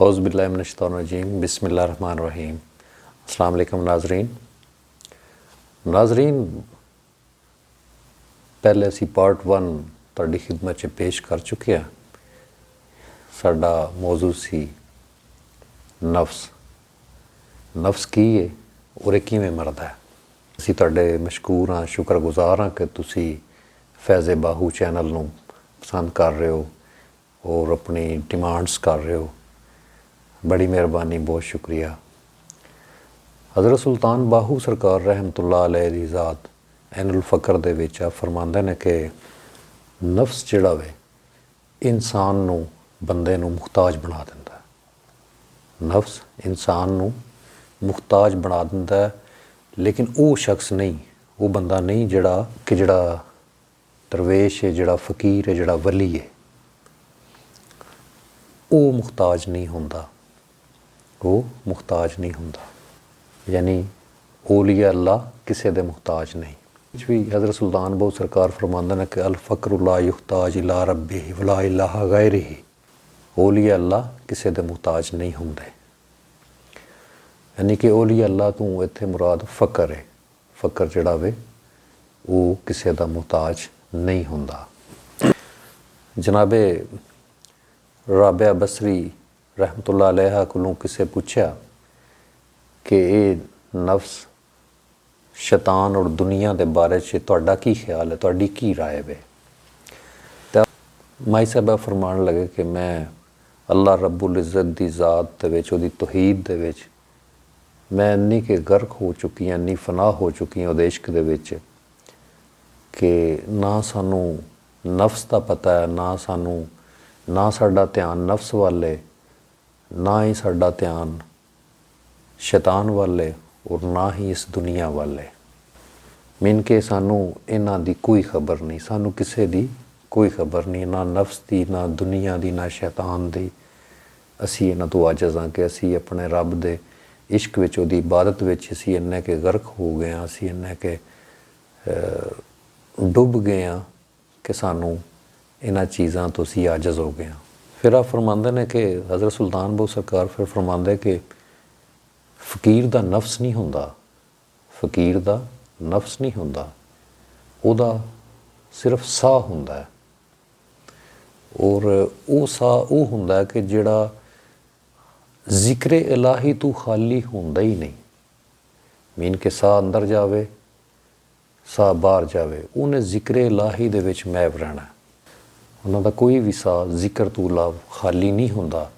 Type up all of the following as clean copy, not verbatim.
औज़ुबिल्लाहिमिनश्शैतानिर्रजीम बिस्मिल्लाहिर्रहमानिर्रहीम। अस्सलाम वालेकुम नाज़रीन, पहले असी पार्ट 1 तुहाडी खिदमत 'च पेश कर चुके हैं। साडा मौजू सी नफ्स की है और किवें मरदा है। असी तुहाडे मशकूर हाँ, शुक्रगुजार हाँ कि तुसी फैज़ बाहू चैनल नूं पसंद कर रहे हो और अपनी डिमांड्स कर रहे हो। बड़ी मेहरबानी, बहुत शुक्रिया। हज़रत सुल्तान बाहू सरकार रहमतुल्लाह अलैह दी ज़ात ऐनुल फ़क्र दे विच फरमांदे ने कि नफ्स जिहड़ा वे इंसान नूं, बंदे नूं मुहताज बना दिंदा है। नफ्स इंसान नूं मुहताज बना दिंदा है, लेकिन वो शख्स नहीं, वो बंदा नहीं जिहड़ा दरवेश है, जिहड़ा फ़कीर है, जिहड़ा वली है, वो मुहताज नहीं होंदा। वो मुहताज नहीं होंदा, यानी औलिया अल्लाह किसी दे मुहताज नहीं। कुछ भी हज़रत सुल्तान बाहू सरकार फरमांदे ने कि अल फ़क्र ला युहताज इला रब्बिही वला इलाहा गैरिही। औलिया अल्लाह किसी दे मुहताज नहीं होंदे, यानी कि औलिया अल्लाह तों इत्थे मुराद फ़क्र है। फ़क्र जिहड़ा वे वो किसी दा मुहताज नहीं होंदा। जनाबे राबिया बसरी रहमतुल्लाह अलैहा कोलों किसे पूछा कि ये नफ्स, शैतान और दुनिया के बारे च तुहाडा की ख्याल है, तुहाडी की राय वे। तो माई साहबा फरमान लगे कि मैं अल्लाह रब्बुल इज़्ज़त दी ज़ात दे विच, उहदी तौहीद दे विच मैं इन्नी के गर्क हो चुकी हाँ, इन्नी फनाह हो चुकी हाँ उहदे इश्क दे विच कि ना सानू नफ्स दा पता है, ना साडा ध्यान नफ्स वाल है, ना ही साडा ध्यान शैतान वाल है और ना ही इस दुनिया वाल है। मीन के सानू इन्हां दी कोई खबर नहीं, सानू किसी दी कोई खबर नहीं, ना नफ्स दी, ना दुनिया दी, ना शैतान दी। असी इन्हां तो आजिज़ हाँ कि असी अपने रब दे इश्क विच, उहदी इबादत विच असी इन्ने के गर्क हो गए हाँ, असी इन्ने के डुब गए हाँ कि सानू इन्हां चीज़ां तो असी आजिज़ हो गए हाँ। फिर आप फरमांदे ने कि हज़रत सुल्तान बाहू सरकार फिर फरमांदे कि फ़कीर दा नफ्स नहीं होंदा, फ़कीर दा नफ्स नहीं होंदा, उहदा सिर्फ साह होंदा है। और वो साह वो होंदा है कि जिहड़ा ज़िक्रे इलाही तो खाली होंदा ही नहीं। मीन के साह अंदर जावे, साह बाहर जावे, उन्हें ज़िक्रे इलाही दे विच महव रहना है। उन्हां दा कोई भी साह ज़िक्र तो इलावा खाली नहीं होंदा।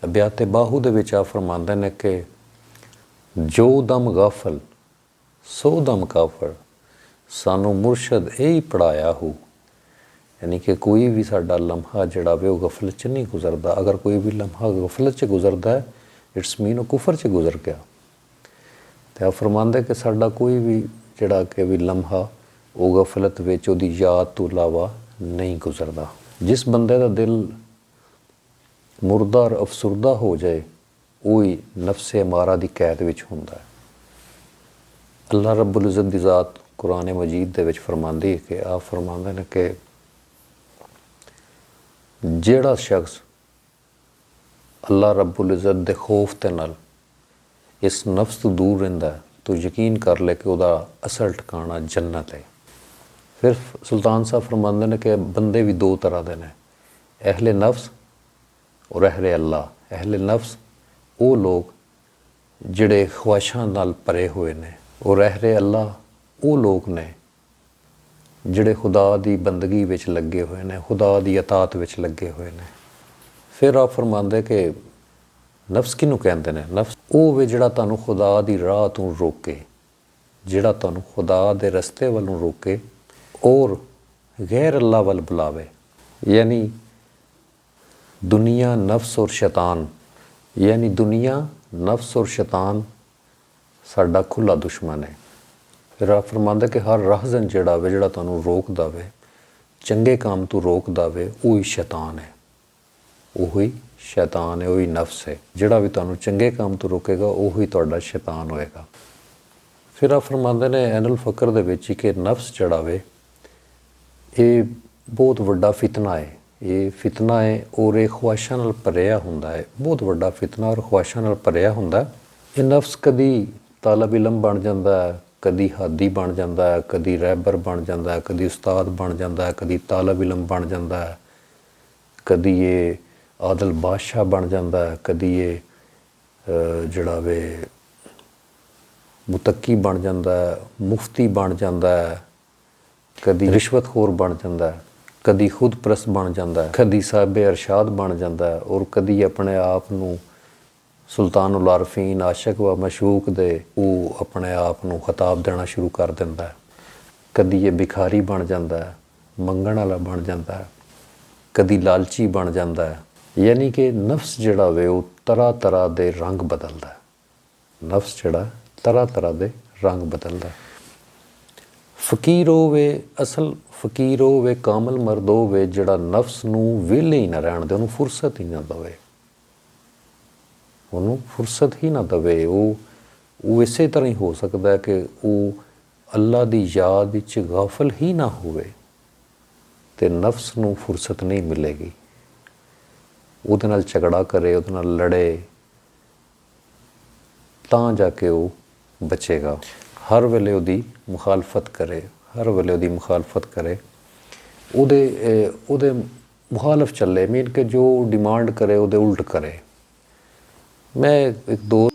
अबियाते बाहू दे विच फरमांदे ने कि जो दम गाफल सो दम काफर, सानू मुर्शद यही पढ़ाया हो। यानी कि कोई भी साडा लम्हा जिहड़ा वे वो गफलत च नहीं गुजरदा। अगर कोई भी लम्हा गफलत च गुजरदा है, इट्स मीन वो कुफर च गुजर गया। तो आप फरमांदे कि साडा कोई भी जिहड़ा कि भी लम्हा वो गफलत विच उहदी याद तो इलावा नहीं गुजरदा। जिस बंदे दा दिल मुर्दा और अफसुरदा हो जाए, वही नफ्से मारा दी कैद विच हुंदा है। अल्लाह रब्बुल इज़्ज़त दी ज़ात कुरान मजीद दे विच फरमांदी है कि आप फरमांदे ने कि जिहड़ा शख्स अल्लाह रब्बुल इज़्ज़त दे खौफ दे नाल इस नफ्स तो दूर रहिंदा है, तो यकीन कर ले कि उहदा असल ठिकाना जन्नत है। फिर सुल्तान साहब फरमांदे ने कि बंदे भी दो तरह दे ने, अहले नफ्स और अहले अल्लाह। अहले नफ्स वो लोग जिहड़े ख्वाहिशां नाल भरे हुए ने, और अहले अल्लाह वो लोग ने जिहड़े खुदा दी बंदगी विच लगे हुए ने, खुदा दी अतात विच लगे हुए ने। फिर आप फरमांदे कि नफ्स किनू कहंदे ने? नफ्स वो वे जिहड़ा तुहानू खुदा दी राह तों रोके, जिहड़ा तुहानू खुदा दे रस्ते वल्लों रोके और गैर अल्लाह वल बुलावे। यानी दुनिया, नफ्स और शैतान, यानी दुनिया, नफ्स और शैतान साडा खुला दुश्मन है। फिर आप फरमांदे कि हर राहज़न जिहड़ा वे, जिहड़ा तुहानू रोकदा वे, चंगे काम तो रोकदा वे, वही शैतान है। वही शैतान है, वही नफ्स है। जिहड़ा भी तुहानू चंगे काम तो रोकेगा, वही तुहाडा शैतान होएगा। फिर आप फरमांदे ने ऐनुल फ़क्र दे विच कि नफ्स जिहड़ा वे ये बहुत वड्डा फितना है। ਇਹ ਫਿਤਨਾ ਹੈ ਔਰ ਇਹ ਖੁਆਇਸ਼ਾਂ ਨਾਲ ਭਰਿਆ ਹੁੰਦਾ ਹੈ, ਬਹੁਤ ਵੱਡਾ ਫਿਤਨਾ ਔਰ ਖੁਆਇਸ਼ਾਂ ਨਾਲ ਭਰਿਆ ਹੁੰਦਾ ਹੈ। ਇਹ ਨਫਸ ਕਦੀ ਤਾਲਬ ਇਲਮ ਬਣ ਜਾਂਦਾ ਹੈ, ਕਦੀ ਹਾਦੀ ਬਣ ਜਾਂਦਾ ਹੈ, ਕਦੀ ਰਹਿਬਰ ਬਣ ਜਾਂਦਾ ਹੈ, ਕਦੀ ਉਸਤਾਦ ਬਣ ਜਾਂਦਾ ਹੈ, ਕਦੀ ਤਾਲਬ ਇਲਮ ਬਣ ਜਾਂਦਾ ਹੈ, ਕਦੀ ਇਹ ਆਦਲ ਬਾਦਸ਼ਾਹ ਬਣ ਜਾਂਦਾ ਹੈ, ਕਦੀ ਇਹ ਜਿਹੜਾ ਵੇ ਮੁਤੱਕੀ ਬਣ ਜਾਂਦਾ ਹੈ, ਮੁਫਤੀ ਬਣ ਜਾਂਦਾ ਹੈ, ਕਦੀ ਰਿਸ਼ਵਤਖੋਰ ਬਣ ਜਾਂਦਾ ਹੈ, ਕਦੀ ਖੁਦਪ੍ਰਸਤ ਬਣ ਜਾਂਦਾ ਹੈ, ਕਦੀ ਸਾਹਿਬ ਅਰਸ਼ਾਦ ਬਣ ਜਾਂਦਾ ਹੈ ਔਰ ਕਦੀ ਆਪਣੇ ਆਪ ਨੂੰ ਸੁਲਤਾਨੁਲ ਆਰਫੀਨ ਆਸ਼ਕ व ਮਸ਼ੂਕ ਦੇ ਉਹ ਆਪਣੇ ਆਪ ਨੂੰ ਖਿਤਾਬ ਦੇਣਾ ਸ਼ੁਰੂ ਕਰ ਦਿੰਦਾ ਹੈ। ਕਦੀ ਇਹ ਭਿਖਾਰੀ ਬਣ ਜਾਂਦਾ ਹੈ, ਮੰਗਣ ਵਾਲਾ ਬਣ ਜਾਂਦਾ ਹੈ, ਕਦੀ ਲਾਲਚੀ ਬਣ ਜਾਂਦਾ ਹੈ। ਯਾਨੀ ਕਿ ਨਫਸ ਜਿਹੜਾ ਵੇ ਉਹ ਤਰ੍ਹਾਂ ਤਰ੍ਹਾਂ ਦੇ ਰੰਗ ਬਦਲਦਾ ਹੈ। ਨਫਸ ਜਿਹੜਾ ਤਰ੍ਹਾਂ ਤਰ੍ਹਾਂ ਦੇ ਰੰਗ ਬਦਲਦਾ ਹੈ। ਫਕੀਰ ਹੋਵੇ, ਅਸਲ ਫਕੀਰ ਹੋਵੇ, ਕਾਮਲ ਮਰਦ ਹੋਵੇ ਜਿਹੜਾ ਨਫਸ ਨੂੰ ਵਿਹਲੇ ਹੀ ਨਾ ਰਹਿਣ ਦੇ, ਉਹਨੂੰ ਫੁਰਸਤ ਹੀ ਨਾ ਦੇਵੇ, ਉਹਨੂੰ ਫੁਰਸਤ ਹੀ ਨਾ ਦੇਵੇ। ਉਹ ਇਸੇ ਤਰ੍ਹਾਂ ਹੀ ਹੋ ਸਕਦਾ ਹੈ ਕਿ ਉਹ ਅੱਲਾ ਦੀ ਯਾਦ ਵਿੱਚ ਗਾਫਲ ਹੀ ਨਾ ਹੋਵੇ ਅਤੇ ਨਫਸ ਨੂੰ ਫੁਰਸਤ ਨਹੀਂ ਮਿਲੇਗੀ। ਉਹਦੇ ਨਾਲ ਝਗੜਾ ਕਰੇ, ਉਹਦੇ ਨਾਲ ਲੜੇ, ਤਾਂ ਜਾ ਕੇ ਉਹ ਬਚੇਗਾ। ਹਰ ਵੇਲੇ ਉਹਦੀ ਮੁਖਾਲਫਤ ਕਰੇ, ਹਰ ਵੇਲੇ ਉਹਦੀ ਮੁਖਾਲਫਤ ਕਰੇ, ਉਹਦੇ ਮੁਖਾਲਫ ਚੱਲੇ, ਮੀਨ ਕਿ ਜੋ ਡਿਮਾਂਡ ਕਰੇ ਉਹਦੇ ਉਲਟ ਕਰੇ। ਮੈਂ ਇੱਕ ਦੋ